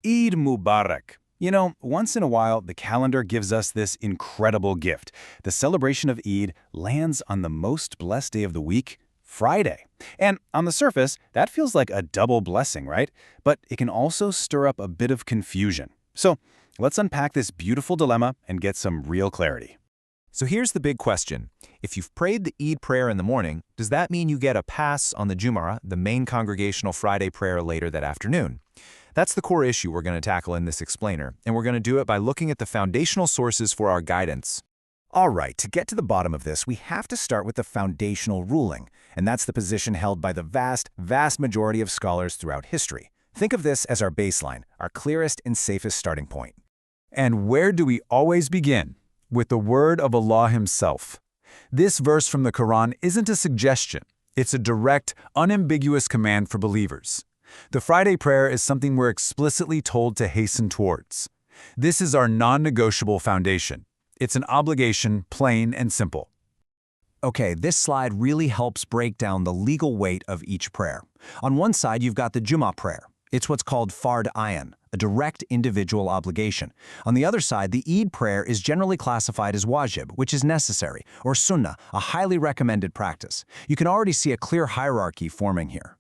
Eid Mubarak. You know, once in a while, the calendar gives us this incredible gift. The celebration of Eid lands on the most blessed day of the week, Friday. And on the surface, that feels like a double blessing, right? But it can also stir up a bit of confusion. So let's unpack this beautiful dilemma and get some real clarity. So here's the big question. If you've prayed the Eid prayer in the morning, does that mean you get a pass on the Jumu'ah, the main congregational Friday prayer later that afternoon? That's the core issue we're going to tackle in this explainer, and we're going to do it by looking at the foundational sources for our guidance. All right, to get to the bottom of this, we have to start with the foundational ruling, and that's the position held by the vast majority of scholars throughout history. Think of this as our baseline, our clearest and safest starting point. And where do we always begin? With the word of Allah Himself. This verse from the Quran isn't a suggestion. It's a direct, unambiguous command for believers. The Friday prayer is something we're explicitly told to hasten towards. This is our non-negotiable foundation. It's an obligation, plain and simple. Okay, this slide really helps break down the legal weight of each prayer. On one side, you've got the Jummah prayer. It's what's called fard ayan, a direct individual obligation. On the other side, the Eid prayer is generally classified as wajib, which is necessary, or sunnah, a highly recommended practice. You can already see a clear hierarchy forming here.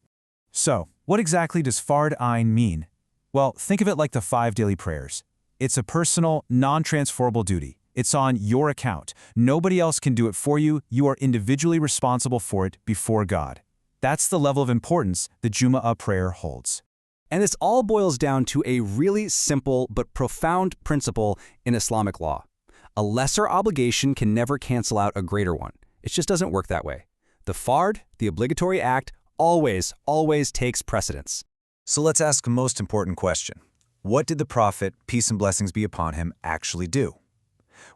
So, what exactly does fard ayn mean? Well, think of it like the 5 daily prayers. It's a personal, non-transferable duty. It's on your account. Nobody else can do it for you. You are individually responsible for it before God. That's the level of importance the Jumu'ah prayer holds. And this all boils down to a really simple but profound principle in Islamic law. A lesser obligation can never cancel out a greater one. It just doesn't work that way. The fard, the obligatory act, always takes precedence. So let's ask the most important question. What did the Prophet, peace and blessings be upon him, actually do?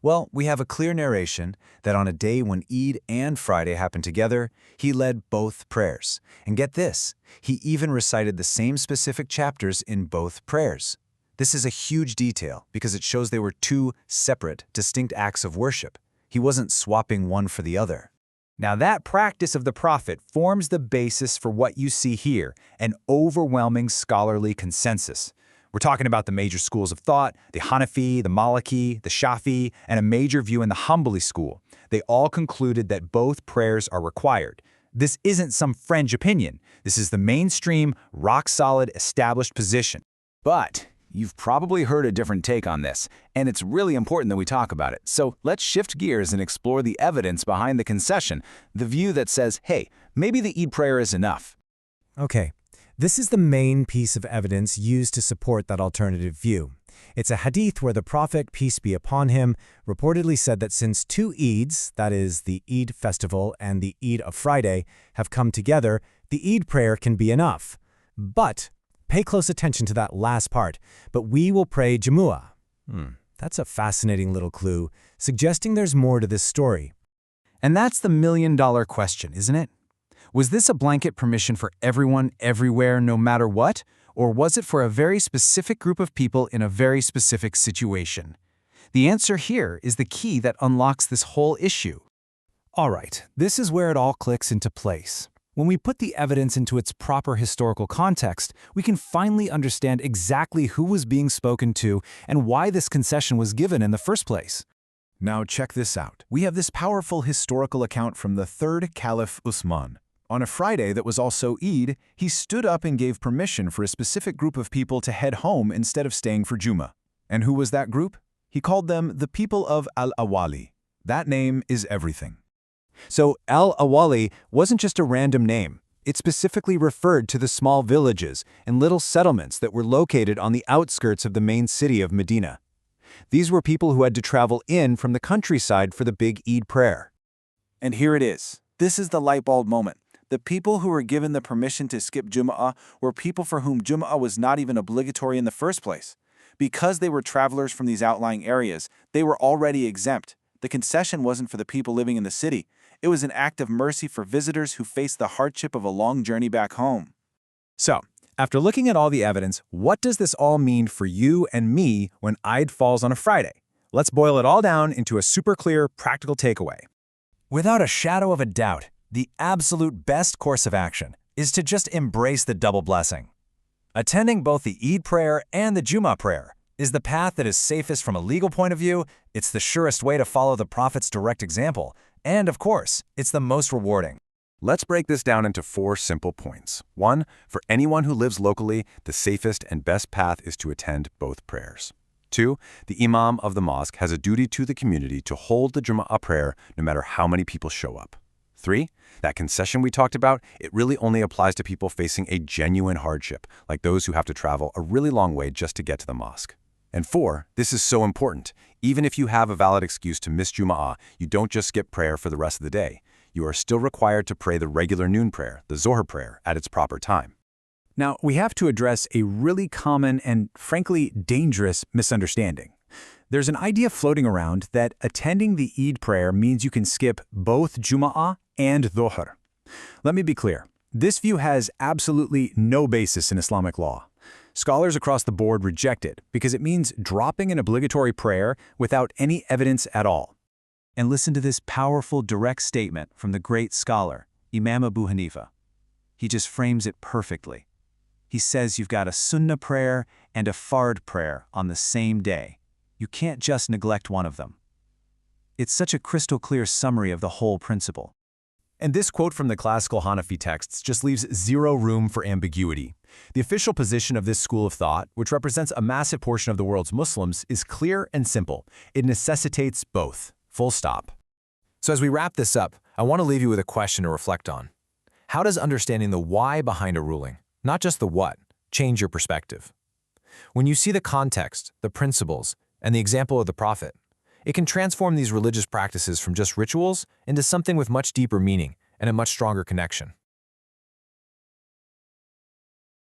Well, we have a clear narration that on a day when Eid and Friday happened together, he led both prayers. And get this, he even recited the same specific chapters in both prayers. This is a huge detail because it shows they were two separate, distinct acts of worship. He wasn't swapping one for the other. Now that practice of the Prophet forms the basis for what you see here, an overwhelming scholarly consensus. We're talking about the major schools of thought, the Hanafi, the Maliki, the Shafi, and a major view in the Hanbali school. They all concluded that both prayers are required. This isn't some fringe opinion. This is the mainstream, rock-solid, established position. But you've probably heard a different take on this, and it's really important that we talk about it. So let's shift gears and explore the evidence behind the concession, the view that says, hey, maybe the Eid prayer is enough. Okay, this is the main piece of evidence used to support that alternative view. It's a hadith where the Prophet, peace be upon him, reportedly said that since 2 Eids, that is, the Eid festival and the Eid of Friday, have come together, the Eid prayer can be enough. But pay close attention to that last part. But we will pray Jumu'ah. That's a fascinating little clue, suggesting there's more to this story. And that's the million-dollar question, isn't it? Was this a blanket permission for everyone, everywhere, no matter what? Or was it for a very specific group of people in a very specific situation? The answer here is the key that unlocks this whole issue. All right, this is where it all clicks into place. When we put the evidence into its proper historical context, we can finally understand exactly who was being spoken to and why this concession was given in the first place. Now check this out. We have this powerful historical account from the 3rd Caliph Usman. On a Friday that was also Eid, he stood up and gave permission for a specific group of people to head home instead of staying for Jummah. And who was that group? He called them the people of Al-Awali. That name is everything. So Al-Awali wasn't just a random name. It specifically referred to the small villages and little settlements that were located on the outskirts of the main city of Medina. These were people who had to travel in from the countryside for the big Eid prayer. And here it is. This is the light bulb moment. The people who were given the permission to skip Jumu'ah were people for whom Jumu'ah was not even obligatory in the first place. Because they were travelers from these outlying areas, they were already exempt. The concession wasn't for the people living in the city. It was an act of mercy for visitors who faced the hardship of a long journey back home. So, after looking at all the evidence, what does this all mean for you and me when Eid falls on a Friday? Let's boil it all down into a super clear, practical takeaway. Without a shadow of a doubt, the absolute best course of action is to just embrace the double blessing. Attending both the Eid prayer and the Jummah prayer is the path that is safest from a legal point of view, it's the surest way to follow the Prophet's direct example, and of course, it's the most rewarding. Let's break this down into 4 simple points. 1. For anyone who lives locally, the safest and best path is to attend both prayers. 2. The imam of the mosque has a duty to the community to hold the Jumu'ah prayer no matter how many people show up. 3. That concession we talked about, it really only applies to people facing a genuine hardship, like those who have to travel a really long way just to get to the mosque. And 4, this is so important. Even if you have a valid excuse to miss Jumu'ah, you don't just skip prayer for the rest of the day. You are still required to pray the regular noon prayer, the Zohar prayer, at its proper time. Now, we have to address a really common and, frankly, dangerous misunderstanding. There's an idea floating around that attending the Eid prayer means you can skip both Jumu'ah and Zohar. Let me be clear. This view has absolutely no basis in Islamic law. Scholars across the board reject it because it means dropping an obligatory prayer without any evidence at all. And listen to this powerful, direct statement from the great scholar, Imam Abu Hanifa. He just frames it perfectly. He says you've got a sunnah prayer and a fard prayer on the same day. You can't just neglect one of them. It's such a crystal clear summary of the whole principle. And this quote from the classical Hanafi texts just leaves zero room for ambiguity. The official position of this school of thought, which represents a massive portion of the world's Muslims, is clear and simple. It necessitates both. Full stop. So as we wrap this up, I want to leave you with a question to reflect on. How does understanding the why behind a ruling, not just the what, change your perspective? When you see the context, the principles, and the example of the Prophet, it can transform these religious practices from just rituals into something with much deeper meaning and a much stronger connection.